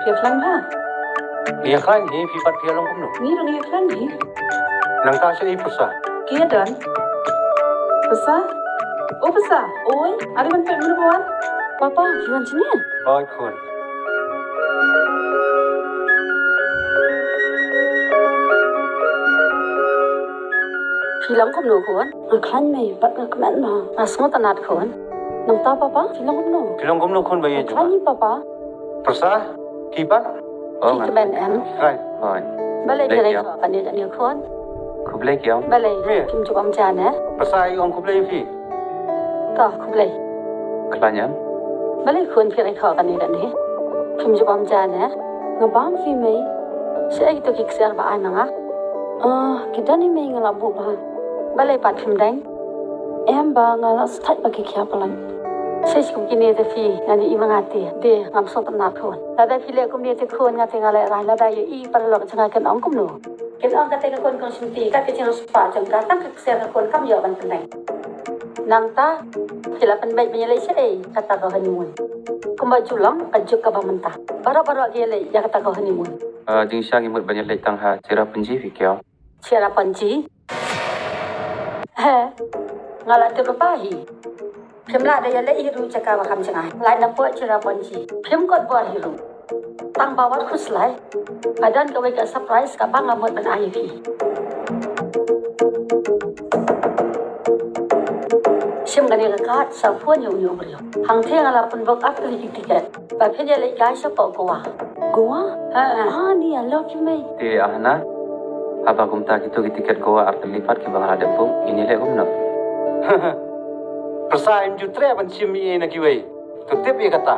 Piaklan ha. Piaklan ni pipat pialong kumno. Ni rong piaklan ni. Nang ta siya ipusa. Kia dan. Pesa? Oh pesa. Oi, ada man pek mana buat? Papa, kiwan sini ya? Oi kun. Filang kum no kuan. Aklan mai pat ka kemen ma. Asmo tanat kuan. Nang ta papa, filang kum no. Pilong kumno kun bayi Aklan ni juga. papa. Persa? Kipat? Ki kemen em. Kan. Rồi, Balai Đây balai kìa. ka ni dan ni kuan. khúc lấy kéo. Balai Iya. kim cukam jana. Persa iong kublai fi. Ka kublai. Các bạn nhớ. Balai kuan pirai ka ni dan ni. Kim cukam jana. Ngabam fi mai. Saya itu kiksir ba ananga. Kita ni mai ngalabu ba. Balai pat film dang. Em ba ngala stat ba ki kya palan. Saya sih kini ada fi ngani imangati de ngam so tanat kuan. Lada fi le kum ni te kuan ngati ngala rai lada ye I paralok changa kan ong kum no. Kita ang kata kon konsumti kat kecil spa jangka tak kiksir kon kam yo ban pendai. Nang ta sila penbaik menyelai sei kata kau honeymoon. Kumba julang ajuk ka ba mentah. Bara-bara gele ya kata kau honeymoon. Ding sang imut banyak lấy tăng ha, chỉ ra penji vì kéo. Siara panci. He. Ngala tu kepahi. Pemla daya le hiru cakap wakam cengah. Lai nampak siara panci. Pem kot buat hiru. Tang bawat kuslai. Adan kau ke surprise ka bang amut ban ayi. Sim gani kat sa puan yung brio. Hang thiang ala pun bok ak li tiket. Ba pheja le gai sa pau goa. Goa? Ha ni I love you mai. Thì ahna, apa kumta gitu tiket goa arti lipat ke bang ada pun ini le kumno. Persa im jutre ban sim i na kiwai. Tutip ye kata.